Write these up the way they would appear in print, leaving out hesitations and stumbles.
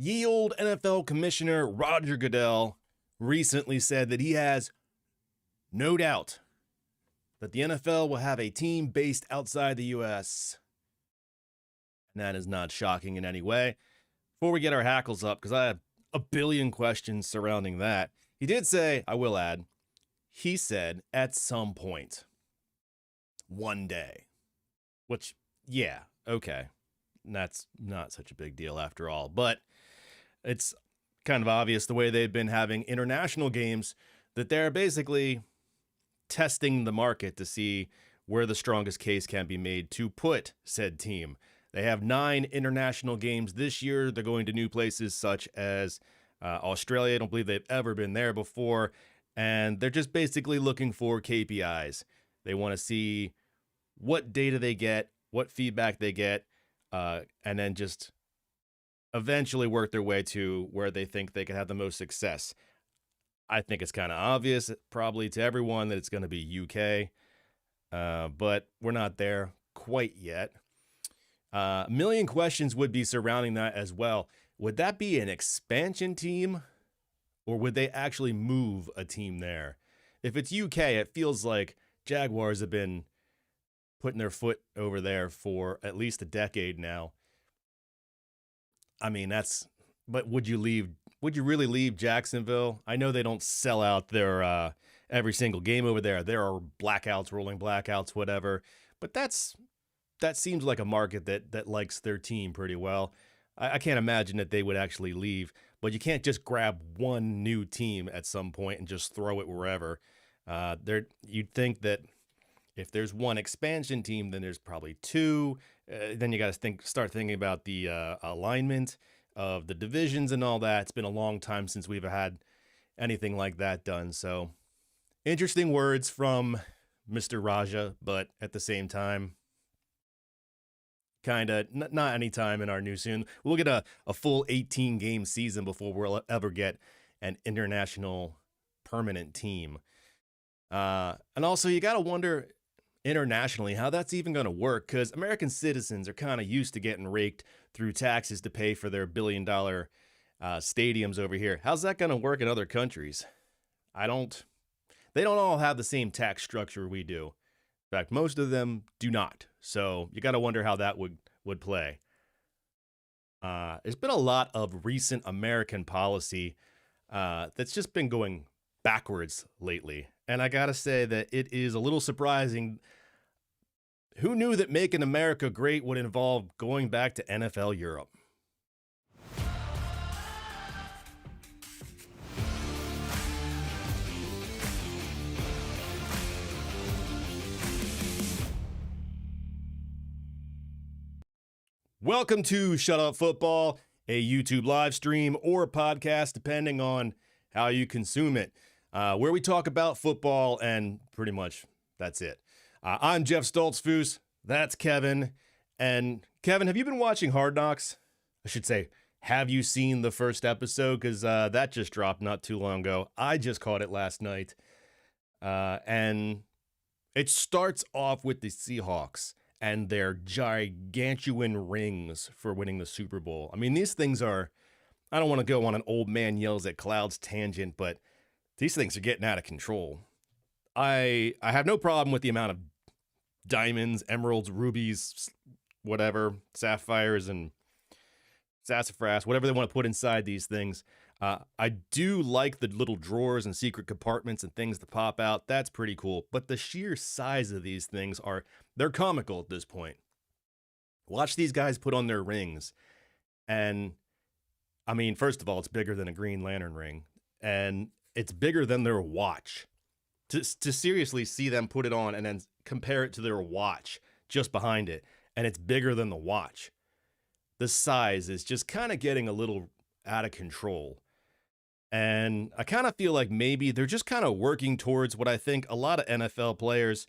Ye old NFL Commissioner Roger Goodell recently said that he has no doubt that the NFL will have a team based outside the U.S. And that is not shocking in any way. Before we get our hackles up, because I have a billion questions surrounding that, he did say, I will add, he said at some point, one day, which, yeah, okay. That's not such a big deal after all, but it's kind of obvious the way they've been having international games that they're basically testing the market to see where the strongest case can be made to put said team. They have 9 international games this year. They're going to new places such as Australia. I don't believe they've ever been there before. And they're just basically looking for KPIs. They want to see what data they get, what feedback they get, and then just eventually work their way to where they think they can have the most success. I think it's kind of obvious, probably to everyone, that it's going to be UK, but we're not there quite yet. A million questions would be surrounding that as well. Would that be an expansion team, or would they actually move a team there? If it's UK, it feels like Jaguars have been putting their foot over there for at least a decade now. I mean, but would you really leave Jacksonville? I know they don't sell out their every single game over there. There are blackouts, rolling blackouts, whatever. But that seems like a market that likes their team pretty well. I can't imagine that they would actually leave, but you can't just grab one new team at some point and just throw it wherever. You'd think that if there's one expansion team, then there's probably 2. Then you got to start thinking about the alignment of the divisions and all that. It's been a long time since we've had anything like that done. So interesting words from Mr. Raja, but at the same time, kind of not any time in our new soon. We'll get a full 18-game season before we'll ever get an international permanent team. And also, you got to wonder internationally how that's even going to work, because American citizens are kind of used to getting raked through taxes to pay for their billion-dollar stadiums over here. How's that going to work in other countries? They don't all have the same tax structure we do. In fact, most of them do not. So you got to wonder how that would play. There's been a lot of recent American policy that's just been going backwards lately. And I got to say that it is a little surprising. Who knew that making America great would involve going back to NFL Europe? Welcome to Shut Up Football, a YouTube live stream or podcast, depending on how you consume it, where we talk about football and pretty much that's it. I'm Jeff Stoltzfus. That's Kevin. And Kevin, have you been watching Hard Knocks? I should say, have you seen the first episode? Because that just dropped not too long ago. I just caught it last night. And it starts off with the Seahawks and their gigantuan rings for winning the Super Bowl. I mean, these things are, I don't want to go on an old man yells at clouds tangent, but these things are getting out of control. I have no problem with the amount of diamonds, emeralds, rubies, whatever, sapphires and sassafras, whatever they want to put inside these things. I do like the little drawers and secret compartments and things that pop out. That's pretty cool. But the sheer size of these things they're comical at this point. Watch these guys put on their rings. And I mean, first of all, it's bigger than a Green Lantern ring. And it's bigger than their watch. To seriously see them put it on and then compare it to their watch just behind it, and it's bigger than the watch. The size is just kind of getting a little out of control. And I kind of feel like maybe they're just kind of working towards what I think a lot of NFL players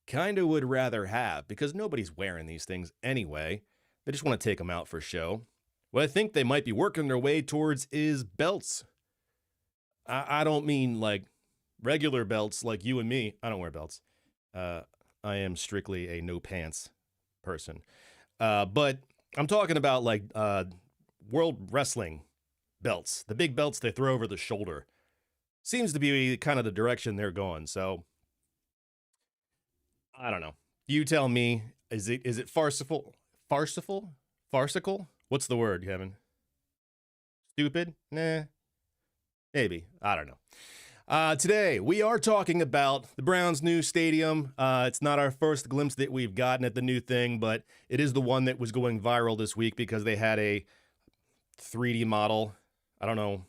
kind of would rather have, because nobody's wearing these things anyway. They just want to take them out for show. What I think they might be working their way towards is belts. I don't mean like regular belts like you and me. I don't wear belts. I am strictly a no pants person. But I'm talking about like World Wrestling belts, the big belts they throw over the shoulder. Seems to be kind of the direction they're going. So I don't know. You tell me. Is it farcical? Farcical? What's the word, Kevin? Stupid? Nah. Maybe. I don't know. Today, we are talking about the Browns' new stadium. It's not our first glimpse that we've gotten at the new thing, but it is the one that was going viral this week because they had a 3D model. I don't know.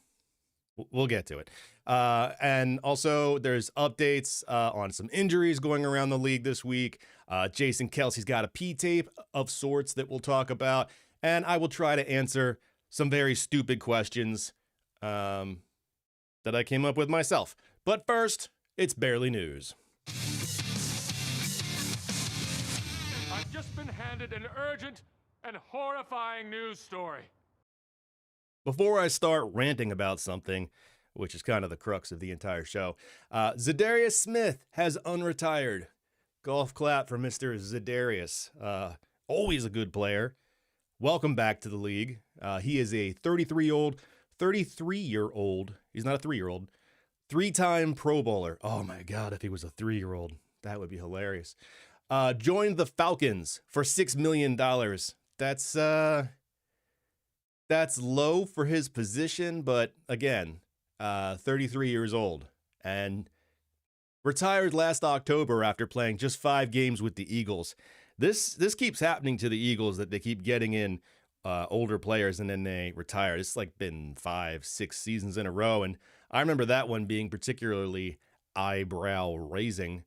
We'll get to it. And also, there's updates on some injuries going around the league this week. Jason Kelsey's got a P-tape of sorts that we'll talk about. And I will try to answer some very stupid questions that I came up with myself. But first, it's barely news. I've just been handed an urgent and horrifying news story. Before I start ranting about something, which is kind of the crux of the entire show, Zadarius Smith has unretired. Golf clap for Mr. Zadarius. Always a good player. Welcome back to the league. He is a 33-year-old, he's not a 3-year-old, 3-time Pro Bowler. Oh my God, if he was a 3-year-old, that would be hilarious. Joined the Falcons for $6 million. That's low for his position, but again, 33 years old and retired last October after playing just 5 games with the Eagles. This keeps happening to the Eagles, that they keep getting in older players and then they retire. It's like been 5-6 seasons in a row, and I remember that one being particularly eyebrow raising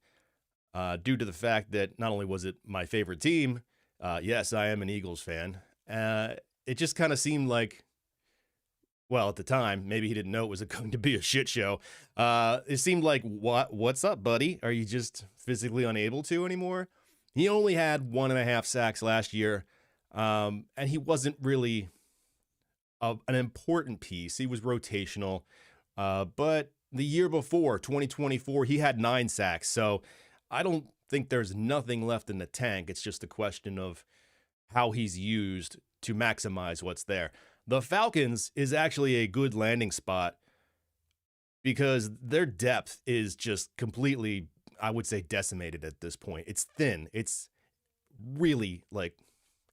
due to the fact that not only was it my favorite team, yes, I am an Eagles fan. It just kind of seemed like, well, at the time, maybe he didn't know it was going to be a shit show. It seemed like, what's up, buddy? Are you just physically unable to anymore? He only had 1.5 sacks last year, and he wasn't really an important piece. He was rotational. But the year before, 2024, he had 9 sacks. So I don't think there's nothing left in the tank. It's just a question of how he's used to maximize what's there. The Falcons is actually a good landing spot because their depth is just completely, I would say, decimated at this point. It's thin. It's really like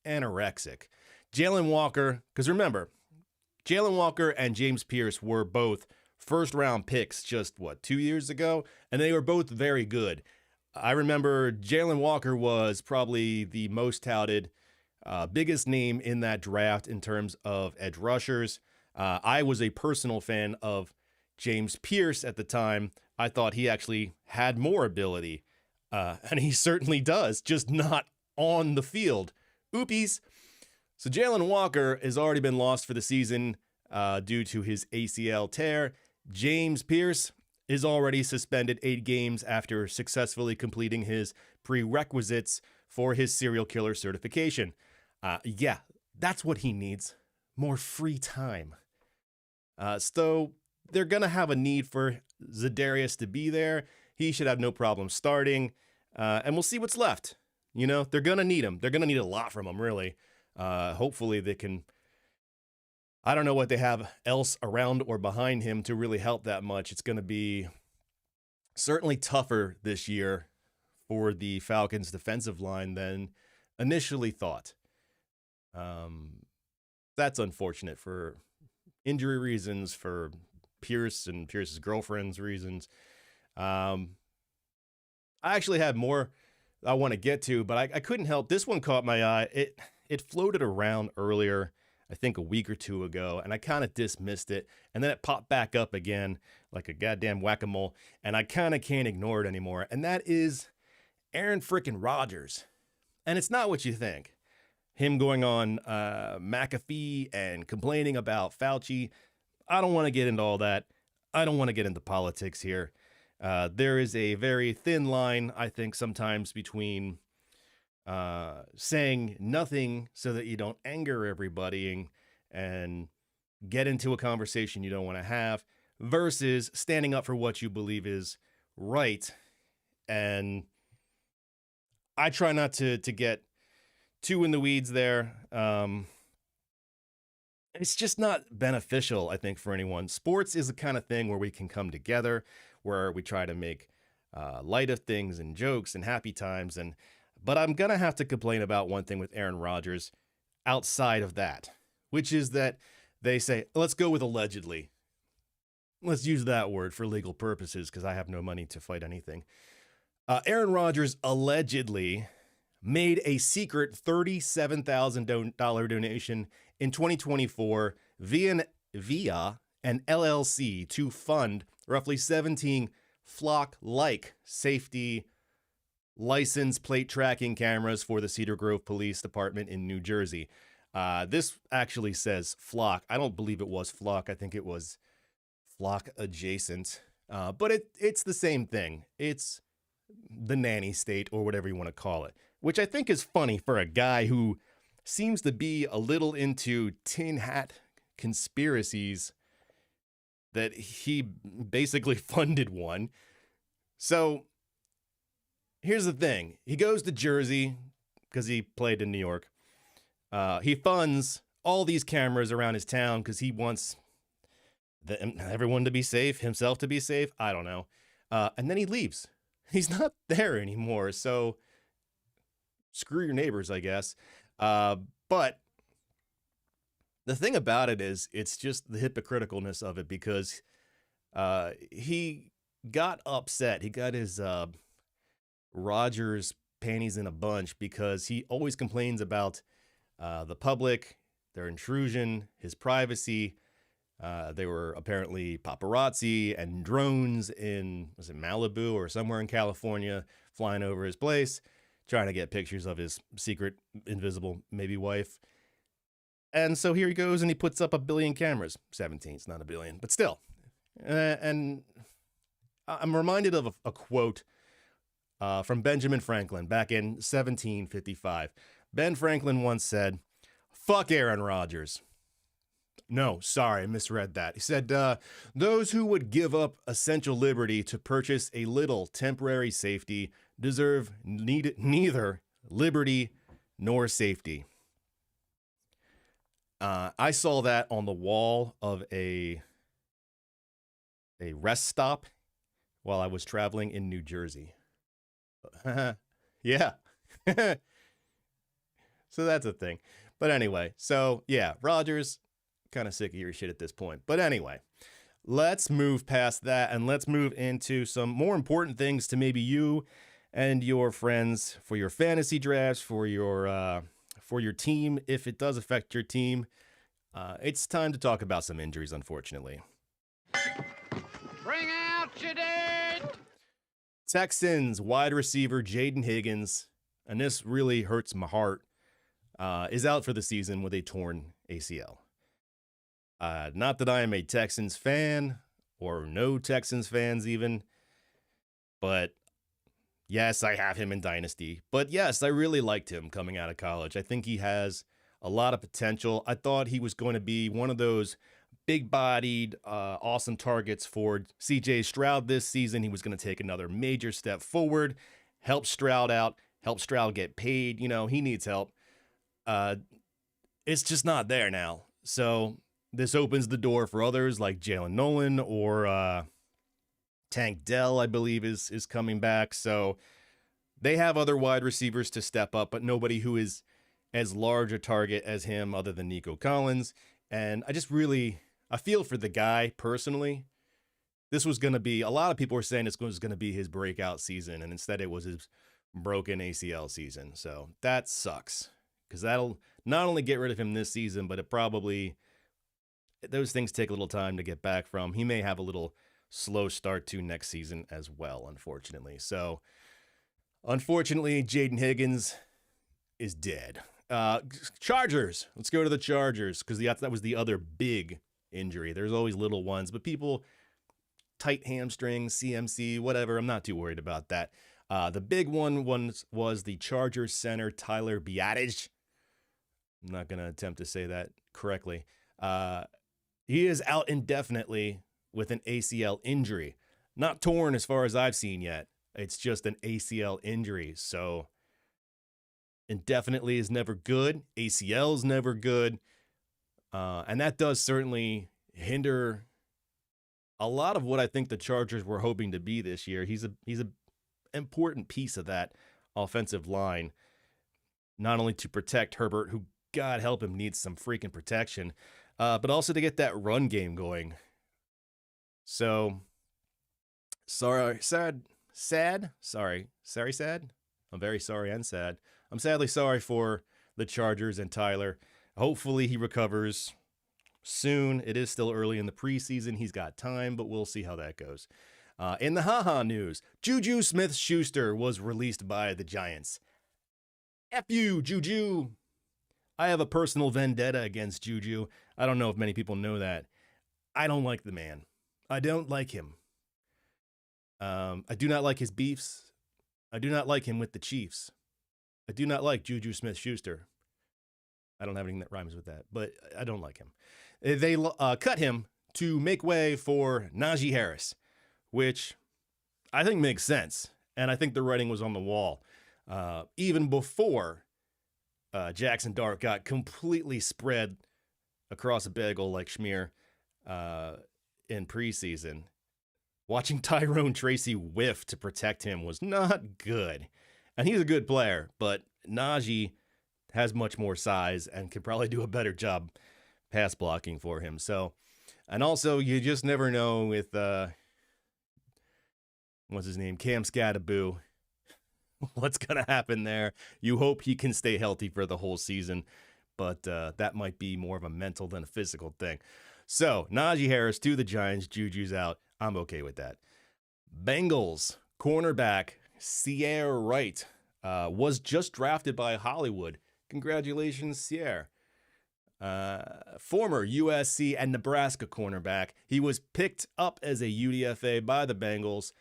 anorexic. Jalen Walker, because remember, Jalen Walker and James Pierce were both first-round picks just, 2 years ago? And they were both very good. I remember Jalen Walker was probably the most touted, biggest name in that draft in terms of edge rushers. I was a personal fan of James Pierce at the time. I thought he actually had more ability, and he certainly does, just not on the field. Oopies. So Jalen Walker has already been lost for the season due to his ACL tear. James Pierce is already suspended 8 games after successfully completing his prerequisites for his serial killer certification. Yeah, that's what he needs. More free time. So they're going to have a need for Zadarius to be there. He should have no problem starting. And we'll see what's left. You know, they're going to need him. They're going to need a lot from him, really. Hopefully they can. I don't know what they have else around or behind him to really help that much. It's going to be certainly tougher this year for the Falcons' defensive line than initially thought. That's unfortunate for injury reasons, for Pierce and Pierce's girlfriend's reasons. I actually had more I want to get to, but I couldn't help. This one caught my eye. It floated around earlier, I think a week or two ago, and I kind of dismissed it. And then it popped back up again like a goddamn whack-a-mole, and I kind of can't ignore it anymore. And that is Aaron frickin' Rodgers. And it's not what you think. Him going on McAfee and complaining about Fauci. I don't want to get into all that. I don't want to get into politics here. There is a very thin line, I think, sometimes between saying nothing so that you don't anger everybody and get into a conversation you don't want to have versus standing up for what you believe is right. And I try not to get too in the weeds there. it's just not beneficial, I think, for anyone. Sports is the kind of thing where we can come together, where we try to make light of things and jokes and happy times. But I'm gonna have to complain about one thing with Aaron Rodgers outside of that, which is that they say, let's go with allegedly. Let's use that word for legal purposes because I have no money to fight anything. Aaron Rodgers allegedly made a secret $37,000 donation in 2024 via an LLC to fund roughly 17 flock-like safety license plate tracking cameras for the Cedar Grove Police Department in New Jersey. This actually says flock. I don't believe it was flock. I think it was flock adjacent. But it's the same thing. It's the nanny state or whatever you want to call it, which I think is funny for a guy who seems to be a little into tin hat conspiracies that he basically funded one. So here's the thing. He goes to Jersey because he played in New York. He funds all these cameras around his town because he wants everyone to be safe, himself to be safe. I don't know. And then he leaves. He's not there anymore. So screw your neighbors, I guess. But the thing about it is, it's just the hypocriticalness of it because he got upset. He got his Rodgers panties in a bunch because he always complains about the public, their intrusion, his privacy. They were apparently paparazzi and drones in, was it Malibu or somewhere in California, flying over his place, trying to get pictures of his secret, invisible, maybe wife. And so here he goes and he puts up 1 billion cameras. 17, it's not 1 billion, but still. And I'm reminded of a quote from Benjamin Franklin back in 1755. Ben Franklin once said, "Fuck Aaron Rodgers." No, sorry, I misread that. He said, those who would give up essential liberty to purchase a little temporary safety deserve neither liberty nor safety. I saw that on the wall of a rest stop while I was traveling in New Jersey. Yeah. So that's a thing. But anyway, so yeah, Rodgers, kind of sick of your shit at this point. But anyway, let's move past that and let's move into some more important things to maybe you and your friends for your fantasy drafts, for your team, if it does affect your team. It's time to talk about some injuries, unfortunately. Bring out your dead! Texans wide receiver Jaden Higgins, and this really hurts my heart, is out for the season with a torn ACL. Not that I am a Texans fan, or no Texans fans even, but yes, I have him in Dynasty. But yes, I really liked him coming out of college. I think he has a lot of potential. I thought he was going to be one of those big-bodied, awesome targets for C.J. Stroud this season. He was going to take another major step forward, help Stroud out, help Stroud get paid. You know, he needs help. It's just not there now. So this opens the door for others like Jalen Nolan or Tank Dell, I believe, is coming back. So they have other wide receivers to step up, but nobody who is as large a target as him other than Nico Collins. And I feel for the guy personally. This was going to be, a lot of people were saying this was going to be his breakout season, and instead it was his broken ACL season. So that sucks because that'll not only get rid of him this season, but those things take a little time to get back from. He may have a little slow start to next season as well, unfortunately. So, unfortunately, Jaden Higgins is dead. Chargers. Let's go to the Chargers because that was the other big injury. There's always little ones, but people, tight hamstring, CMC, whatever. I'm not too worried about that. The big one was the Chargers center, Tyler Biadasz. I'm not going to attempt to say that correctly. He is out indefinitely with an ACL injury. Not torn as far as I've seen yet. It's just an ACL injury. So indefinitely is never good. ACL is never good. And that does certainly hinder a lot of what I think the Chargers were hoping to be this year. He's a important piece of that offensive line, not only to protect Herbert, who, God help him, needs some freaking protection, but also to get that run game going. So, sorry, sad. I'm very sorry and sad. I'm sadly sorry for the Chargers and Tyler. Hopefully he recovers soon. It is still early in the preseason. He's got time, but we'll see how that goes. In the haha news, Juju Smith-Schuster was released by the Giants. F you, Juju. I have a personal vendetta against Juju. I don't know if many people know that. I don't like the man. I don't like him. I do not like his beefs. I do not like him with the Chiefs. I do not like Juju Smith-Schuster. I don't have anything that rhymes with that, but I don't like him. They cut him to make way for Najee Harris, which I think makes sense. And I think the writing was on the wall. Even before Jackson Dart got completely spread across a bagel like schmear in preseason. Watching Tyrone Tracy whiff to protect him was not good. And he's a good player, but Najee has much more size and could probably do a better job pass blocking for him. So, and also you just never know with, what's his name? Cam Scattaboo. What's going to happen there? You hope he can stay healthy for the whole season, but that might be more of a mental than a physical thing. So, Najee Harris to the Giants, Juju's out. I'm okay with that. Bengals cornerback Sierra Wright was just drafted by Hollywood. Congratulations, Sierra. Former USC and Nebraska cornerback. He was picked up as a UDFA by the Bengals.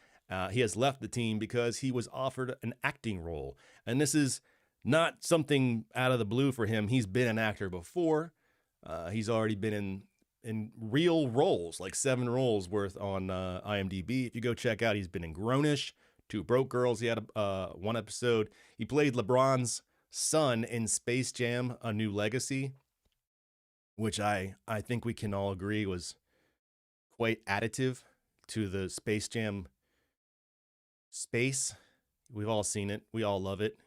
He has left the team because he was offered an acting role. And this is not something out of the blue for him. He's been an actor before. He's already been in real roles, like 7 roles worth on IMDb. If you go check out, he's been in Grownish, 2 Broke Girls. He had one episode. He played LeBron's son in Space Jam: A New Legacy, which I think we can all agree was quite additive to the Space Jam space. We've all seen it. We all love it.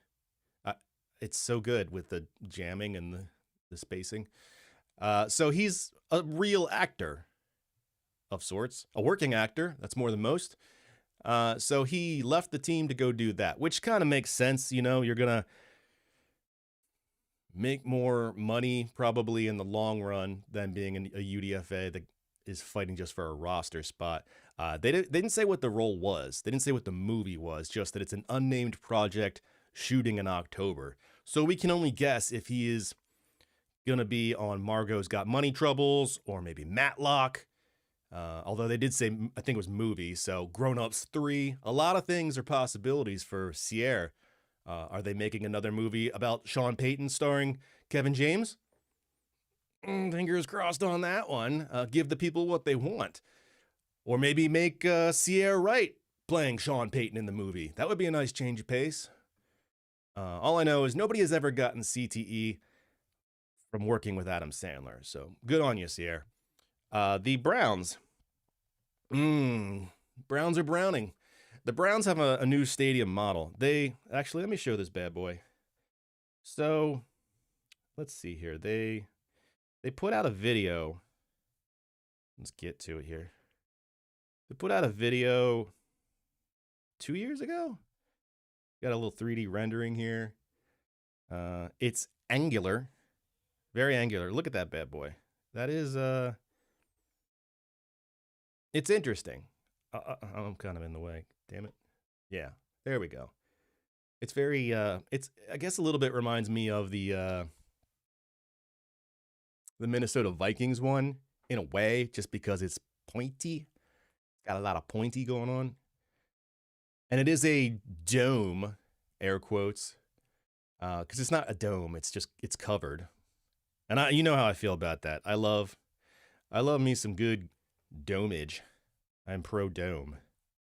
It's so good with the jamming and the spacing. So he's a real actor of sorts, a working actor. That's more than most. So he left the team to go do that, which kind of makes sense. You know, you're going to make more money probably in the long run than being a UDFA that is fighting just for a roster spot. They didn't say what the role was. They didn't say what the movie was, just that it's an unnamed project shooting in October. So we can only guess if he is going to be on Margot's Got Money Troubles or maybe Matlock. Although they did say, I think it was movie. So Grown Ups 3. A lot of things are possibilities for Sierra. Are they making another movie about Sean Payton starring Kevin James? Fingers crossed on that one. Give the people what they want. Or maybe make Sierra Wright playing Sean Payton in the movie. That would be a nice change of pace. All I know is nobody has ever gotten CTE from working with Adam Sandler. So good on you, Sierra. The Browns. Browns are browning. The Browns have a new stadium model. Let me show this bad boy. So let's see here. They put out a video. Let's get to it here. They put out a video 2 years ago. Got a little 3D rendering here. It's angular. Very angular. Look at that bad boy. That is, it's interesting. I'm kind of in the way. Damn it. Yeah, there we go. It's very, I guess a little bit reminds me of the Minnesota Vikings one in a way, just because it's pointy. Got a lot of pointy going on. And it is a dome, air quotes, because it's not a dome. It's covered. And you know how I feel about that. I love me some good domage. I'm pro dome.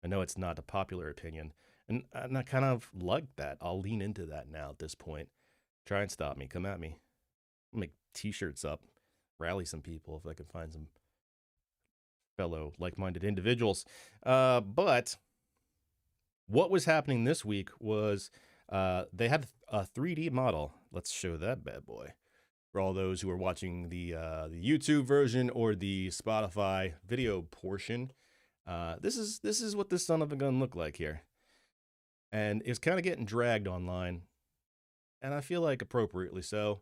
I know it's not a popular opinion, and I kind of like that. I'll lean into that now at this point. Try and stop me. Come at me. I'll make t-shirts up. rally some people if I can find some fellow like-minded individuals. But what was happening this week was they had a 3D model. Let's show that bad boy for all those who are watching the YouTube version or the Spotify video portion. This is what this son of a gun looked like here, and it's kind of getting dragged online, and I feel like appropriately so.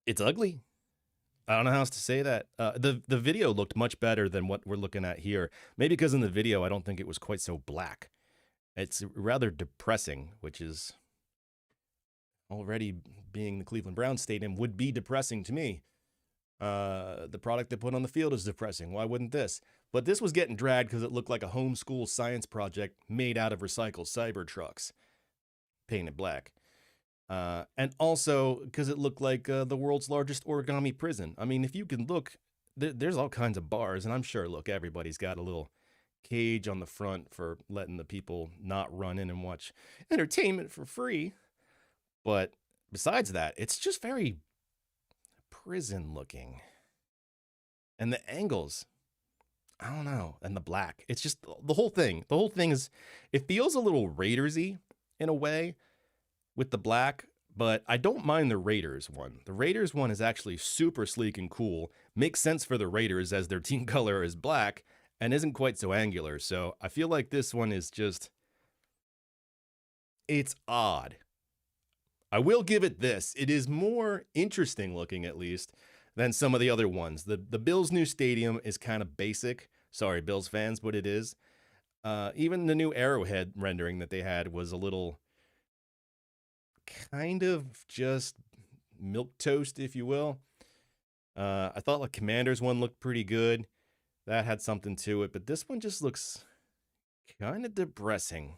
It's ugly. I don't know how else to say that. The video looked much better than what we're looking at here. Maybe because in the video, I don't think it was quite so black. It's rather depressing, which is already being the Cleveland Browns stadium would be depressing to me. The product they put on the field is depressing. Why wouldn't this? But this was getting dragged because it looked like a homeschool science project made out of recycled Cybertrucks, painted black. And also because it looked like the world's largest origami prison. I mean, if you can look, there's all kinds of bars, and I'm sure, look, everybody's got a little cage on the front for letting the people not run in and watch entertainment for free. But besides that, it's just very prison looking. And the angles, I don't know, and the black. It's just the whole thing. The whole thing is, it feels a little Raiders-y in a way with the black, but I don't mind the Raiders one. The Raiders one is actually super sleek and cool. Makes sense for the Raiders as their team color is black and isn't quite so angular. So I feel like this one is just, it's odd. I will give it this. It is more interesting looking, at least, than some of the other ones. The Bills' new stadium is kind of basic. Sorry, Bills fans, but it is. Even the new Arrowhead rendering that they had was a little kind of just milquetoast, if you will. I thought like Commander's one looked pretty good. That had something to it, but this one just looks kind of depressing.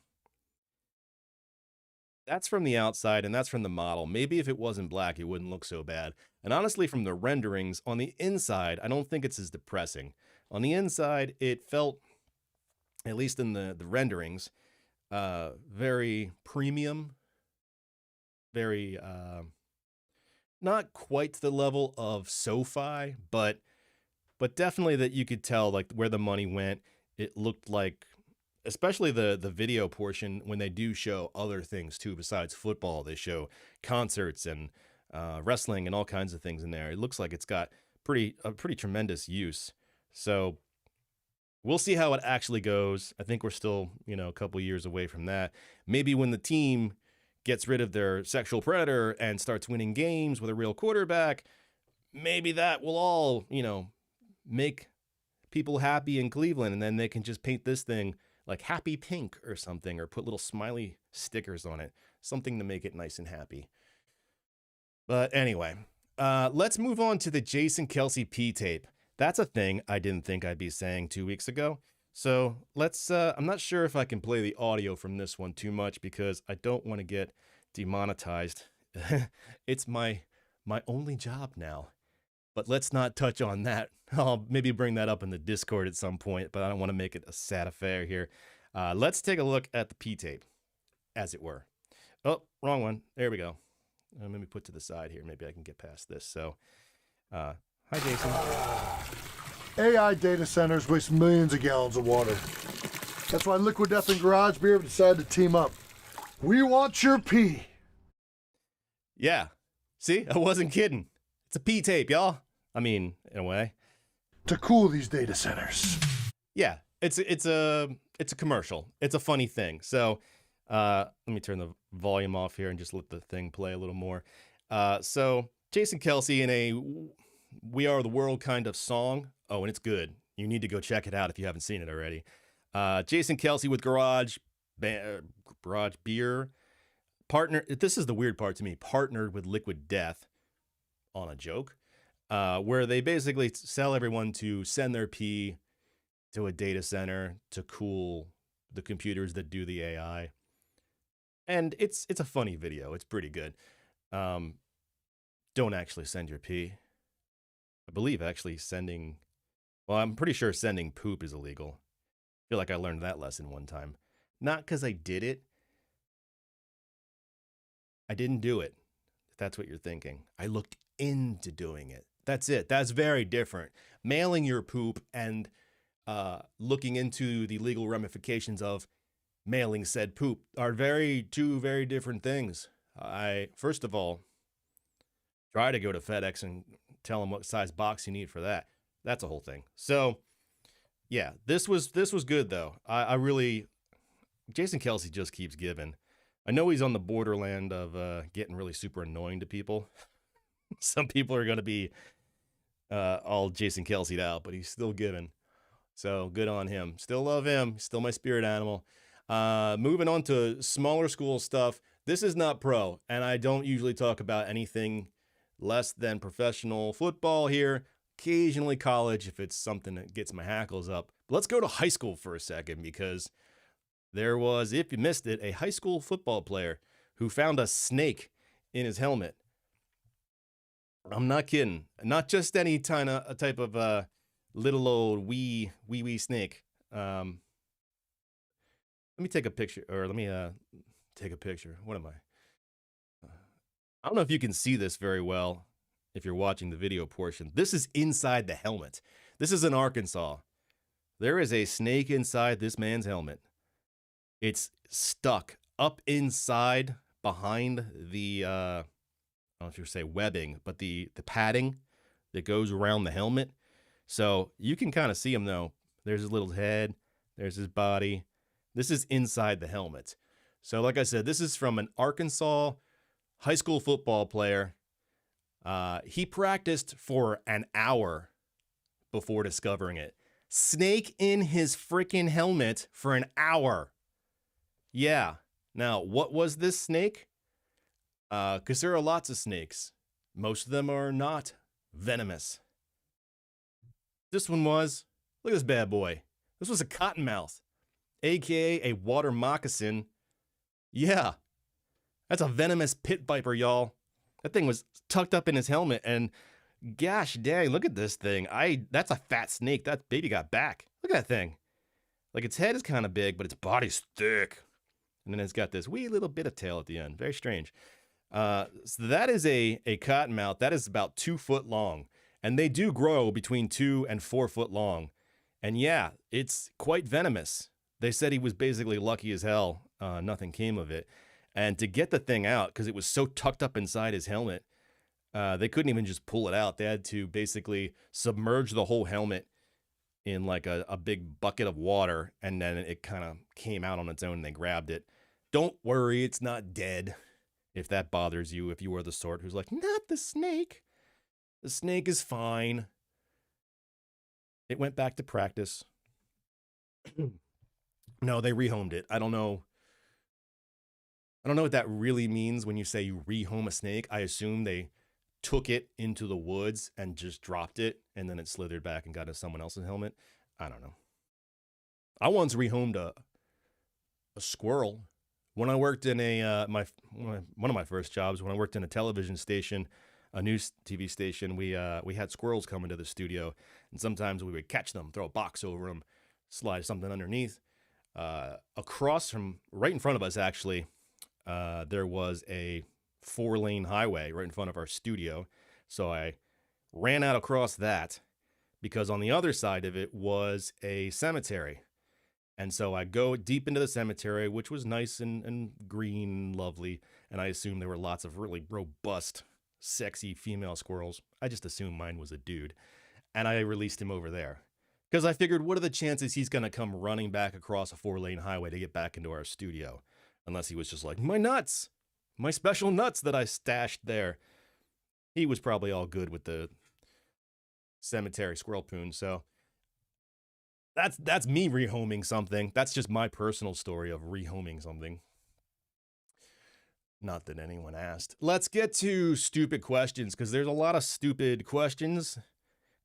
That's from the outside, and that's from the model. Maybe if it wasn't black, it wouldn't look so bad. And honestly, from the renderings, on the inside, I don't think it's as depressing. On the inside, it felt, at least in the renderings, very premium. Very, not quite to the level of SoFi, but definitely that you could tell like where the money went. It looked like, especially the video portion, when they do show other things too besides football, they show concerts and wrestling and all kinds of things in there. It looks like it's got a pretty tremendous use. So we'll see how it actually goes. I think we're still, a couple years away from that. Maybe when the team gets rid of their sexual predator and starts winning games with a real quarterback, maybe that will all, make people happy in Cleveland, and then they can just paint this thing like happy pink or something, or put little smiley stickers on it, something to make it nice and happy. But anyway, let's move on to the Jason Kelce P tape. That's a thing I didn't think I'd be saying 2 weeks ago. So let's, I'm not sure if I can play the audio from this one too much because I don't want to get demonetized. It's my only job now. But let's not touch on that. I'll maybe bring that up in the Discord at some point, but I don't want to make it a sad affair here. Let's take a look at the P tape, as it were. Oh, wrong one. There we go. Let me put to the side here. Maybe I can get past this. So, hi, Jason. AI data centers waste millions of gallons of water. That's why Liquid Death and Garage Beer decided to team up. We want your pee. Yeah. See, I wasn't kidding. It's a P tape, y'all. I mean, in a way. To cool these data centers. Yeah, it's a commercial. It's a funny thing. So let me turn the volume off here and just let the thing play a little more. So Jason Kelce in a We Are the World kind of song. Oh, and it's good. You need to go check it out if you haven't seen it already. Jason Kelce with Garage Beer. This is the weird part to me. Partnered with Liquid Death on a joke. Where they basically sell everyone to send their pee to a data center to cool the computers that do the AI. And it's a funny video. It's pretty good. Don't actually send your pee. I believe actually I'm pretty sure sending poop is illegal. I feel like I learned that lesson one time. Not because I did it. I didn't do it, if that's what you're thinking. I looked into doing it. That's it. That's very different. Mailing your poop and looking into the legal ramifications of mailing said poop are two very different things. I, first of all, try to go to FedEx and tell them what size box you need for that. That's a whole thing. So, yeah, this was good though. I really, Jason Kelce just keeps giving. I know he's on the borderland of getting really super annoying to people. Some people are going to be all Jason Kelce'd out, but he's still giving. So good on him. Still love him. Still my spirit animal. Moving on to smaller school stuff. This is not pro, and I don't usually talk about anything less than professional football here. Occasionally college if it's something that gets my hackles up. But let's go to high school for a second, because there was, if you missed it, a high school football player who found a snake in his helmet. I'm not kidding. Not just any type of little old wee snake. Let me take a picture, or let me take a picture. What am I? I don't know if you can see this very well if you're watching the video portion. This is inside the helmet. This is in Arkansas. There is a snake inside this man's helmet. It's stuck up inside behind the, I don't know if you say webbing, but the padding that goes around the helmet. So you can kind of see him though. There's his little head. There's his body. This is inside the helmet. So like I said, this is from an Arkansas high school football player. He practiced for an hour before discovering it. Snake in his freaking helmet for an hour. Yeah. Now, what was this snake? Because there are lots of snakes. Most of them are not venomous. This one was. Look at this bad boy. This was a cottonmouth, a.k.a. a water moccasin. Yeah. That's a venomous pit viper, y'all. That thing was tucked up in his helmet, and gosh dang, look at this thing. That's a fat snake. That baby got back. Look at that thing. Like, its head is kind of big, but its body's thick. And then it's got this wee little bit of tail at the end. Very strange. So that is a cottonmouth. That is about 2 foot long. And they do grow between 2 and 4 foot long. And yeah, it's quite venomous. They said he was basically lucky as hell. Nothing came of it. And to get the thing out, because it was so tucked up inside his helmet, they couldn't even just pull it out. They had to basically submerge the whole helmet in like a big bucket of water, and then it kind of came out on its own and they grabbed it. Don't worry, it's not dead, if that bothers you, if you are the sort who's like, not the snake. The snake is fine. It went back to practice. No, they rehomed it. I don't know what that really means when you say you rehome a snake. I assume they took it into the woods and just dropped it, and then it slithered back and got into someone else's helmet. I don't know. I once rehomed a squirrel when I worked in one of my first jobs. When I worked in a television station, a news TV station, we had squirrels come into the studio, and sometimes we would catch them, throw a box over them, slide something underneath. Across from, right in front of us, actually, there was a 4-lane highway right in front of our studio. So I ran out across that because on the other side of it was a cemetery. And so I go deep into the cemetery, which was nice and green and lovely. And I assumed there were lots of really robust, sexy female squirrels. I just assumed mine was a dude. And I released him over there because I figured, what are the chances he's going to come running back across a 4-lane highway to get back into our studio? Unless he was just like, my nuts, my special nuts that I stashed there. He was probably all good with the cemetery squirrel poon. So that's me rehoming something. That's just my personal story of rehoming something. Not that anyone asked. Let's get to stupid questions, because there's a lot of stupid questions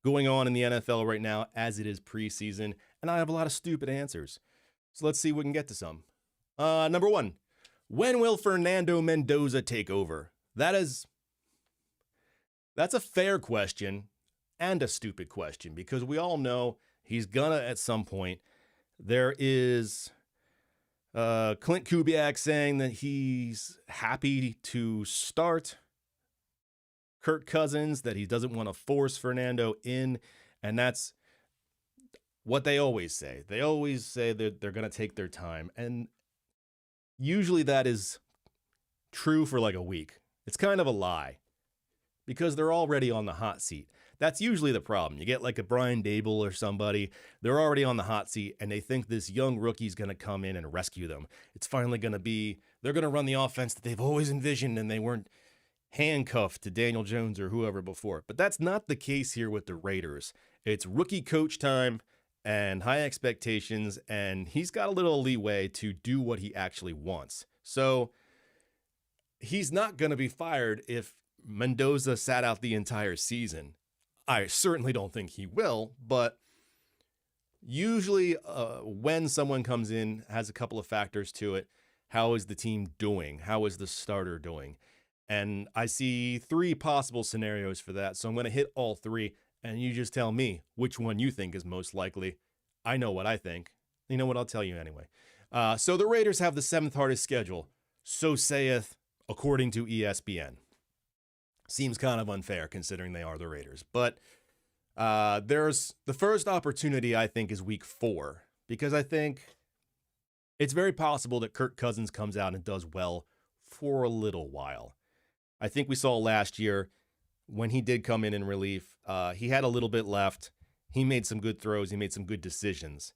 going on in the NFL right now as it is preseason, and I have a lot of stupid answers. So let's see if we can get to some. Number 1, when will Fernando Mendoza take over? That's a fair question and a stupid question, because we all know he's gonna at some point. There is Clint Kubiak saying that he's happy to start Kirk Cousins, that he doesn't want to force Fernando in, and that's what they always say. They always say that they're going to take their time, and usually that is true for like a week. It's kind of a lie because they're already on the hot seat. That's usually the problem. You get like a Brian Dable or somebody, they're already on the hot seat, and they think this young rookie's going to come in and rescue them. It's finally going to be, they're going to run the offense that they've always envisioned, and they weren't handcuffed to Daniel Jones or whoever before. But that's not the case here with the Raiders. It's rookie coach time and high expectations, and he's got a little leeway to do what he actually wants. So he's not going to be fired if Mendoza sat out the entire season. I certainly don't think he will, but usually when someone comes in, has a couple of factors to it. How is the team doing? How is the starter doing? And I see 3 possible scenarios for that. So I'm going to hit all 3, and you just tell me which one you think is most likely. I know what I think. You know what? I'll tell you anyway. So the Raiders have the 7th hardest schedule. So saith, according to ESPN. Seems kind of unfair considering they are the Raiders. But there's the first opportunity, I think, is week 4. Because I think it's very possible that Kirk Cousins comes out and does well for a little while. I think we saw last year when he did come in relief, he had a little bit left. He made some good throws. He made some good decisions.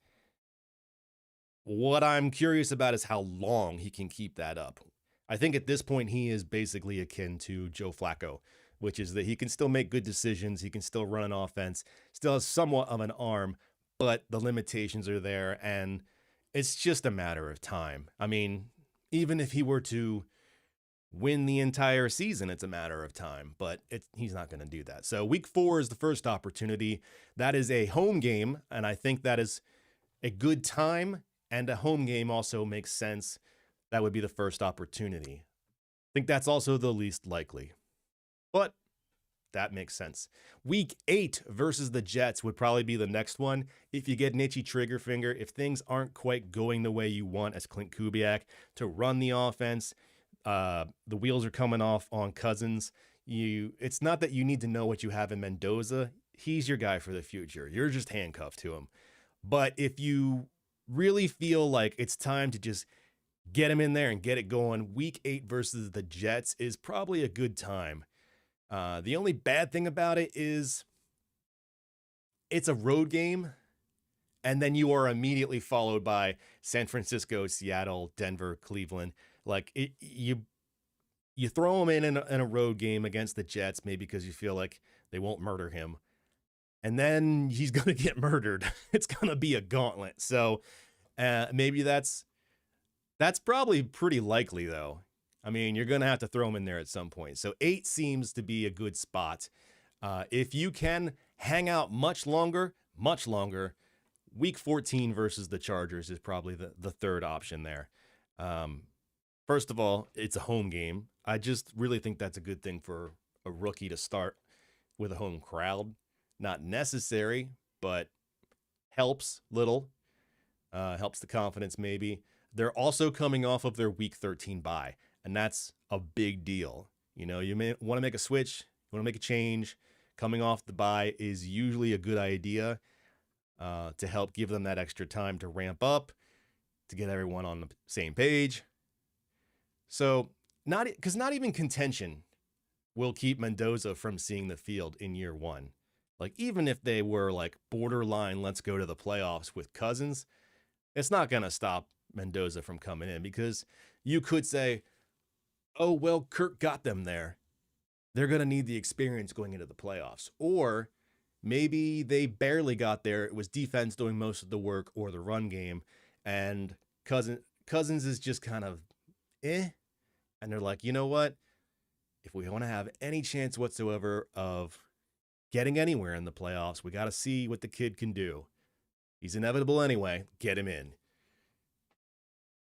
What I'm curious about is how long he can keep that up. I think at this point, he is basically akin to Joe Flacco, which is that he can still make good decisions. He can still run an offense, still has somewhat of an arm, but the limitations are there, and it's just a matter of time. I mean, even if he were to win the entire season, it's a matter of time, but he's not going to do that. So week 4 is the first opportunity. That is a home game, and I think that is a good time, and a home game also makes sense. That would be the first opportunity. I think that's also the least likely, but that makes sense. Week 8 versus the Jets would probably be the next one. If you get an itchy trigger finger, if things aren't quite going the way you want as Clint Kubiak to run the offense, the wheels are coming off on Cousins. It's not that you need to know what you have in Mendoza. He's your guy for the future. You're just handcuffed to him. But if you really feel like it's time to just get him in there and get it going, week 8 versus the Jets is probably a good time. The only bad thing about it is it's a road game, and then you are immediately followed by San Francisco, Seattle, Denver, Cleveland. Like you throw him in a road game against the Jets, maybe because you feel like they won't murder him, and then he's going to get murdered. It's going to be a gauntlet. So maybe that's probably pretty likely, though. I mean, you're going to have to throw him in there at some point. So 8 seems to be a good spot. If you can hang out much longer, week 14 versus the Chargers is probably the third option there. First of all, it's a home game. I just really think that's a good thing for a rookie to start with a home crowd. Not necessary, but helps little. Helps the confidence maybe. They're also coming off of their week 13 bye, and that's a big deal. You know, you may want to make a switch, you want to make a change. Coming off the bye is usually a good idea to help give them that extra time to ramp up, to get everyone on the same page. So not even contention will keep Mendoza from seeing the field in year 1. Like, even if they were like borderline, let's go to the playoffs with Cousins, it's not going to stop Mendoza from coming in, because you could say, oh, well, Kirk got them there. They're going to need the experience going into the playoffs. Or maybe they barely got there. It was defense doing most of the work, or the run game, and Cousins is just kind of and they're like, you know what? If we want to have any chance whatsoever of getting anywhere in the playoffs, we got to see what the kid can do. He's inevitable anyway. Get him in.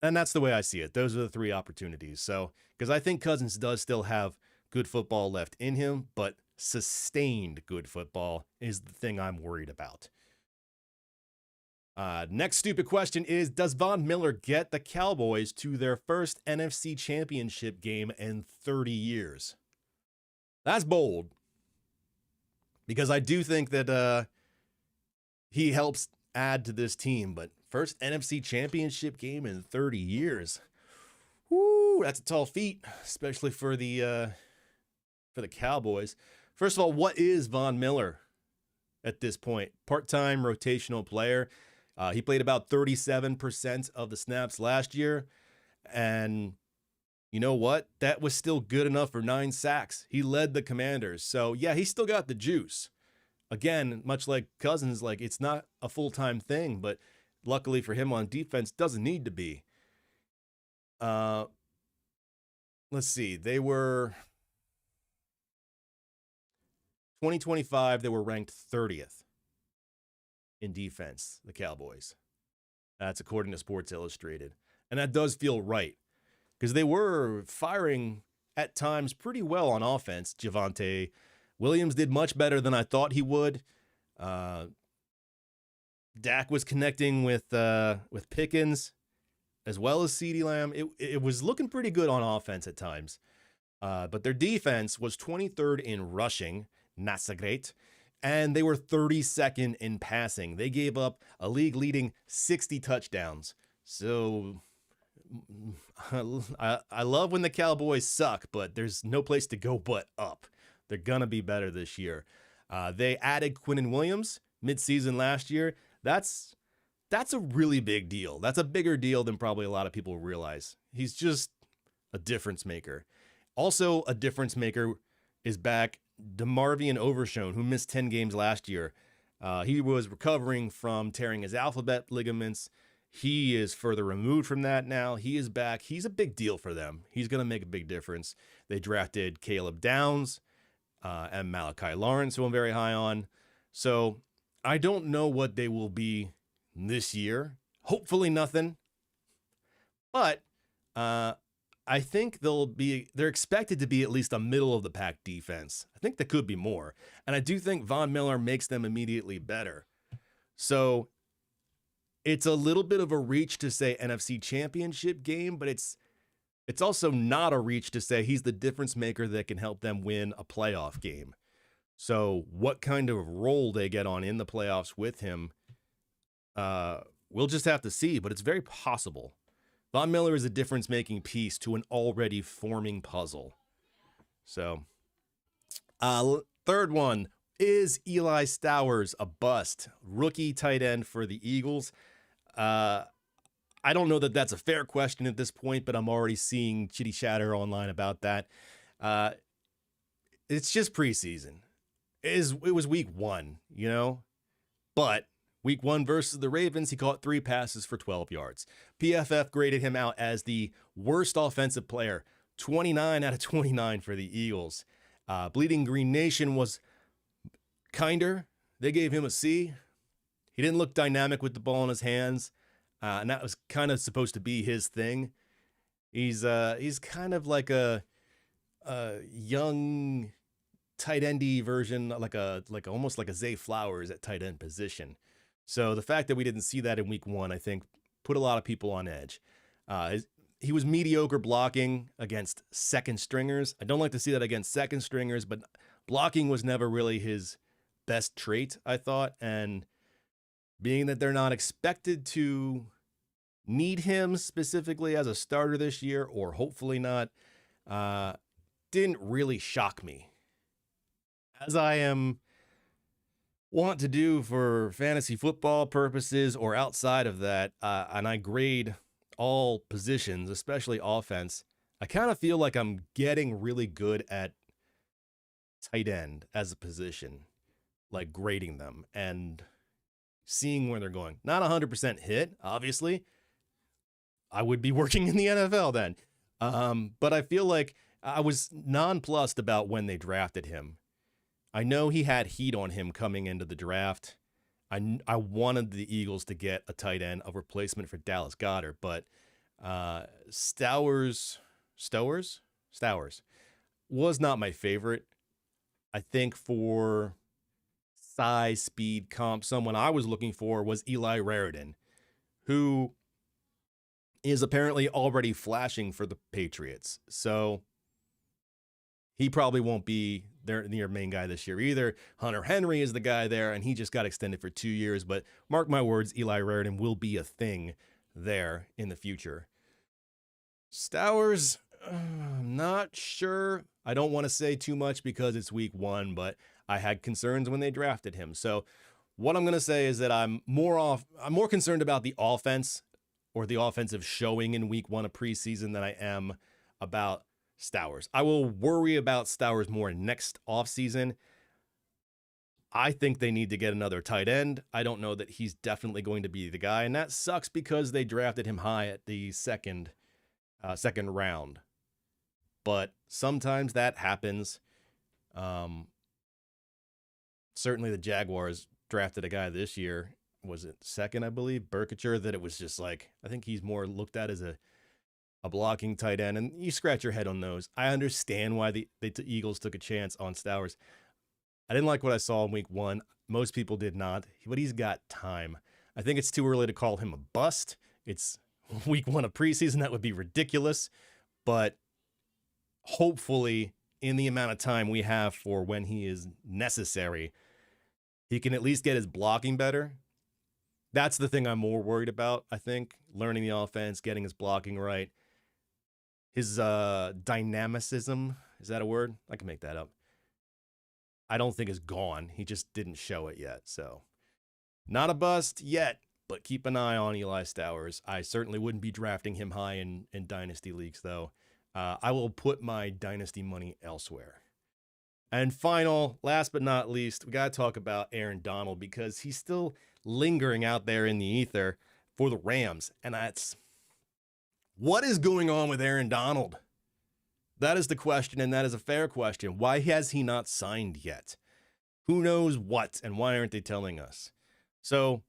And that's the way I see it. Those are the 3 opportunities. So, because I think Cousins does still have good football left in him, but sustained good football is the thing I'm worried about. Next stupid question is, does Von Miller get the Cowboys to their first NFC Championship game in 30 years? That's bold. Because I do think that he helps add to this team. But first NFC Championship game in 30 years. Woo, that's a tall feat, especially for the Cowboys. First of all, what is Von Miller at this point? Part-time rotational player. He played about 37% of the snaps last year. And you know what? That was still good enough for 9 sacks. He led the Commanders. So, yeah, he still got the juice. Again, much like Cousins, like it's not a full-time thing, but luckily for him on defense, doesn't need to be. Let's see. They were 2025, they were ranked 30th in defense, the Cowboys. That's according to Sports Illustrated. And that does feel right because they were firing at times pretty well on offense. Javonte Williams did much better than I thought he would. Dak was connecting with Pickens as well as CeeDee Lamb. It was looking pretty good on offense at times. But their defense was 23rd in rushing, not so great, and they were 32nd in passing. They gave up a league-leading 60 touchdowns. So I love when the Cowboys suck, but there's no place to go but up. They're going to be better this year. They added Quinnen Williams midseason last year. That's a really big deal. That's a bigger deal than probably a lot of people realize. He's just a difference maker. Also, a difference maker is back DeMarvion Overshown, who missed 10 games last year. He was recovering from tearing his alphabet ligaments. He is further removed from that now. He is back. He's a big deal for them. He's going to make a big difference. They drafted Caleb Downs and Malachi Lawrence, who I'm very high on. So I don't know what they will be this year. Hopefully nothing. But I think they're expected to be at least a middle of the pack defense. I think there could be more. And I do think Von Miller makes them immediately better. So it's a little bit of a reach to say NFC Championship game, but it's also not a reach to say he's the difference maker that can help them win a playoff game. So what kind of role they get on in the playoffs with him, we'll just have to see, but it's very possible. Von Miller is a difference-making piece to an already forming puzzle. So, third one, is Eli Stowers a bust? Rookie tight end for the Eagles. I don't know that that's a fair question at this point, but I'm already seeing chitty chatter online about that. It's just preseason. It was week 1, you know? But week 1 versus the Ravens, he caught 3 passes for 12 yards. PFF graded him out as the worst offensive player, 29 out of 29 for the Eagles. Bleeding Green Nation was kinder. They gave him a C. He didn't look dynamic with the ball in his hands, and that was kind of supposed to be his thing. He's kind of like a young tight endy version, like almost like a Zay Flowers at tight end position. So the fact that we didn't see that in week 1, I think, put a lot of people on edge. He was mediocre blocking against second stringers. I don't like to see that against second stringers, but blocking was never really his best trait, I thought. And being that they're not expected to need him specifically as a starter this year, or hopefully not, didn't really shock me. As I want to do for fantasy football purposes or outside of that, and I grade all positions, especially offense, I kind of feel like I'm getting really good at tight end as a position, like grading them and seeing where they're going. Not 100% hit, obviously. I would be working in the NFL then. But I feel like I was nonplussed about when they drafted him. I know he had heat on him coming into the draft. I wanted the Eagles to get a tight end, a replacement for Dallas Goedert, but Stowers was not my favorite. I think for size, speed, comp, someone I was looking for was Eli Raridan, who is apparently already flashing for the Patriots. So he probably won't be their main guy this year either. Hunter Henry is the guy there, and he just got extended for 2 years. But mark my words, Eli Raritan will be a thing there in the future. Stowers, I'm not sure. I don't want to say too much because it's week 1, but I had concerns when they drafted him. So what I'm going to say is that I'm more concerned about the offense or the offensive showing in week 1 of preseason than I am about Stowers. I will worry about Stowers more next offseason. I think they need to get another tight end. I don't know that he's definitely going to be the guy, and that sucks because they drafted him high at the second round. But sometimes that happens. Certainly the Jaguars drafted a guy this year. Was it second, I believe, Burkitcher, that it was just like, I think he's more looked at as a blocking tight end, and you scratch your head on those. I understand why the Eagles took a chance on Stowers. I didn't like what I saw in week 1. Most people did not, but he's got time. I think it's too early to call him a bust. It's week 1 of preseason. That would be ridiculous, but hopefully in the amount of time we have for when he is necessary, he can at least get his blocking better. That's the thing I'm more worried about, I think. Learning the offense, getting his blocking right. His dynamicism, is that a word? I can make that up. I don't think is gone. He just didn't show it yet. So not a bust yet, but keep an eye on Eli Stowers. I certainly wouldn't be drafting him high in dynasty leagues, though. I will put my dynasty money elsewhere. And final, last but not least, we got to talk about Aaron Donald because he's still lingering out there in the ether for the Rams. And that's, what is going on with Aaron Donald? That is the question, and that is a fair question. Why has he not signed yet? Who knows what, and why aren't they telling us? So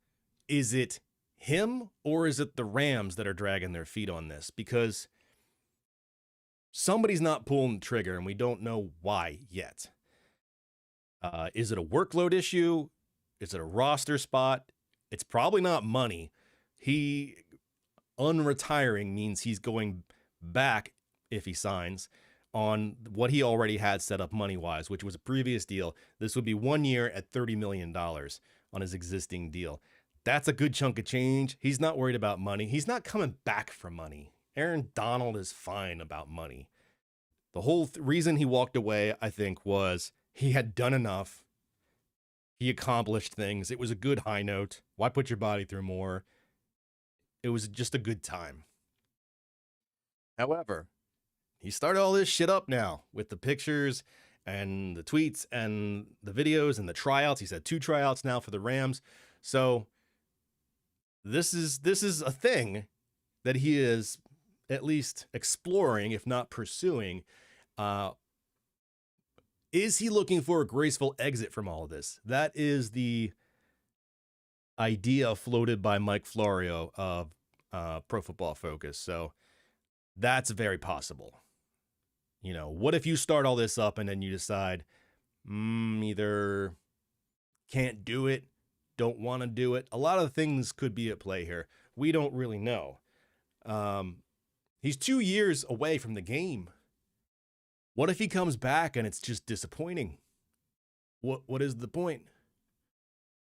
is it him or is it the Rams that are dragging their feet on this? Because somebody's not pulling the trigger, and we don't know why yet. Is it a workload issue? Is it a roster spot? It's probably not money. He unretiring means he's going back, if he signs, on what he already had set up money-wise, which was a previous deal. This would be 1 year at $30 million on his existing deal. That's a good chunk of change. He's not worried about money. He's not coming back for money. Aaron Donald is fine about money. The whole reason he walked away, I think, was he had done enough. He accomplished things. It was a good high note. Why put your body through more? It was just a good time. However, he started all this shit up now with the pictures and the tweets and the videos and the tryouts. He's had 2 tryouts now for the Rams. So this is a thing that he is at least exploring, if not pursuing. Is he looking for a graceful exit from all of this? That is the idea floated by Mike Florio of Pro Football Focus. So that's very possible. You know, what if you start all this up and then you decide, either can't do it, don't want to do it. A lot of things could be at play here. We don't really know. He's 2 years away from the game. What if he comes back and it's just disappointing? What is the point?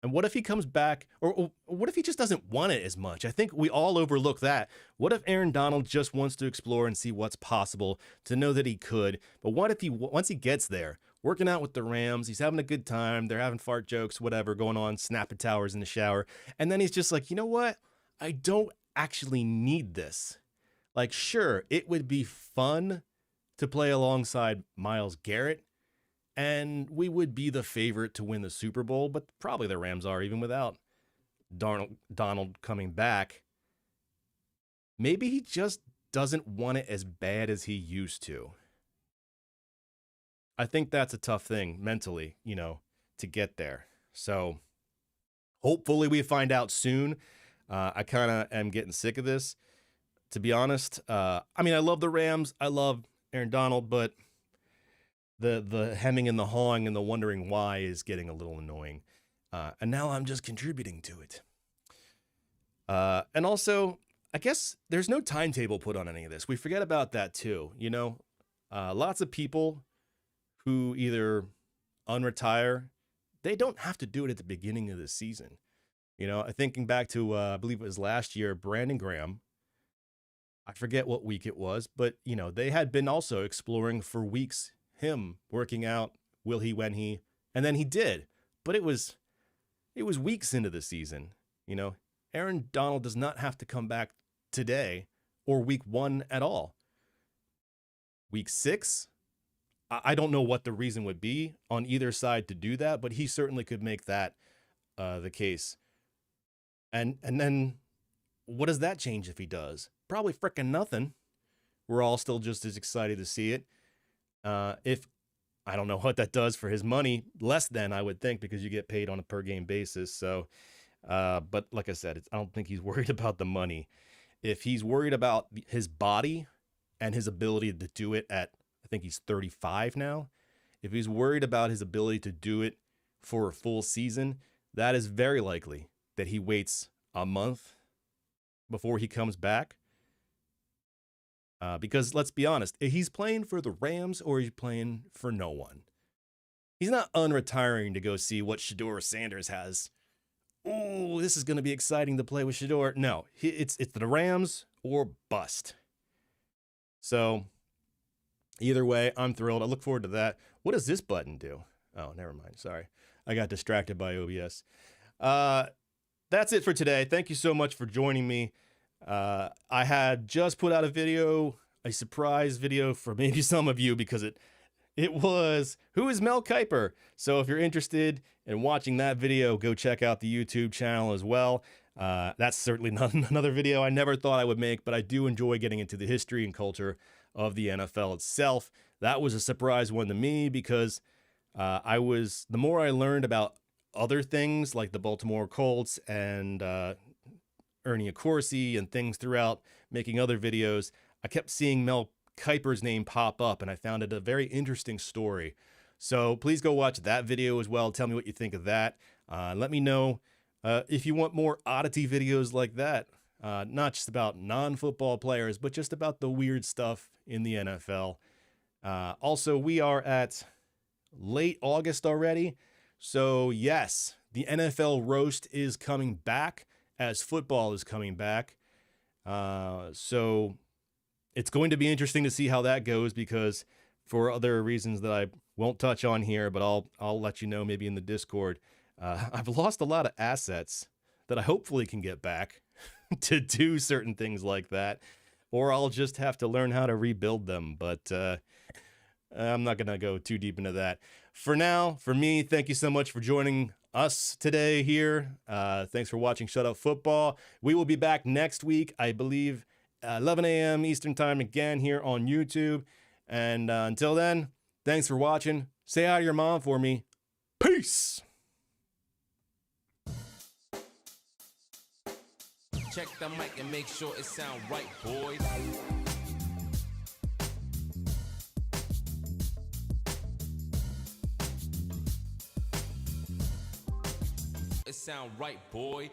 And what if he comes back, or what if he just doesn't want it as much? I think we all overlook that. What if Aaron Donald just wants to explore and see what's possible, to know that he could? But what if once he gets there, working out with the Rams, he's having a good time, they're having fart jokes, whatever, going on, snapping towers in the shower, and then he's just like, you know what? I don't actually need this. Like, sure, it would be fun to play alongside Myles Garrett, and we would be the favorite to win the Super Bowl, but probably the Rams are, even without Donald coming back. Maybe he just doesn't want it as bad as he used to. I think that's a tough thing mentally, to get there. So hopefully we find out soon. I kind of am getting sick of this, to be honest. I love the Rams. I love Aaron Donald, but the hemming and the hawing and the wondering why is getting a little annoying. And now I'm just contributing to it. And also, I guess there's no timetable put on any of this. We forget about that too. Lots of people who either unretire, they don't have to do it at the beginning of the season. You know, thinking back to, I believe it was last year, Brandon Graham. I forget what week it was, but, you know, they had been also exploring for weeks, him working out, will he, when he, and then he did. But it was weeks into the season. You know, Aaron Donald does not have to come back today or week 1 at all. Week 6, I don't know what the reason would be on either side to do that, but he certainly could make that the case. And then what does that change if he does? Probably frickin' nothing. We're all still just as excited to see it. If I don't know what that does for his money, less than I would think, because you get paid on a per game basis. So, but like I said, I don't think he's worried about the money. If he's worried about his body and his ability to do it at, I think he's 35 now. If he's worried about his ability to do it for a full season, that is very likely that he waits a month before he comes back. Because let's be honest, he's playing for the Rams or he's playing for no one. He's not unretiring to go see what Shedeur Sanders has. Oh, this is going to be exciting to play with Shedeur. No, it's the Rams or bust. So either way, I'm thrilled. I look forward to that. What does this button do? Oh, never mind. Sorry. I got distracted by OBS. That's it for today. Thank you so much for joining me. I had just put out a surprise video for maybe some of you, because it was, who is Mel Kiper? So if you're interested in watching that video, go check out the YouTube channel as well. That's certainly not another video I never thought I would make, but I do enjoy getting into the history and culture of the NFL itself. That was a surprise one to me, because the more I learned about other things like the Baltimore Colts and Ernie Accorsi and things throughout making other videos, I kept seeing Mel Kiper's name pop up, and I found it a very interesting story. So please go watch that video as well. Tell me what you think of that. Let me know if you want more oddity videos like that, not just about non-football players, but just about the weird stuff in the NFL. Also, we are at late August already. So yes, the NFL roast is coming back as football is coming back. So it's going to be interesting to see how that goes, because for other reasons that I won't touch on here, but I'll let you know maybe in the Discord. I've lost a lot of assets that I hopefully can get back to do certain things like that, or I'll just have to learn how to rebuild them. But I'm not going to go too deep into that. For now, for me, thank you so much for joining us today here. Thanks for watching Shut Up Football. We will be back next week, I believe, 11 a.m. Eastern Time again here on YouTube. And until then, thanks for watching. Say hi to your mom for me. Peace! Check the mic and make sure it sound right, boys. It sound right, boy.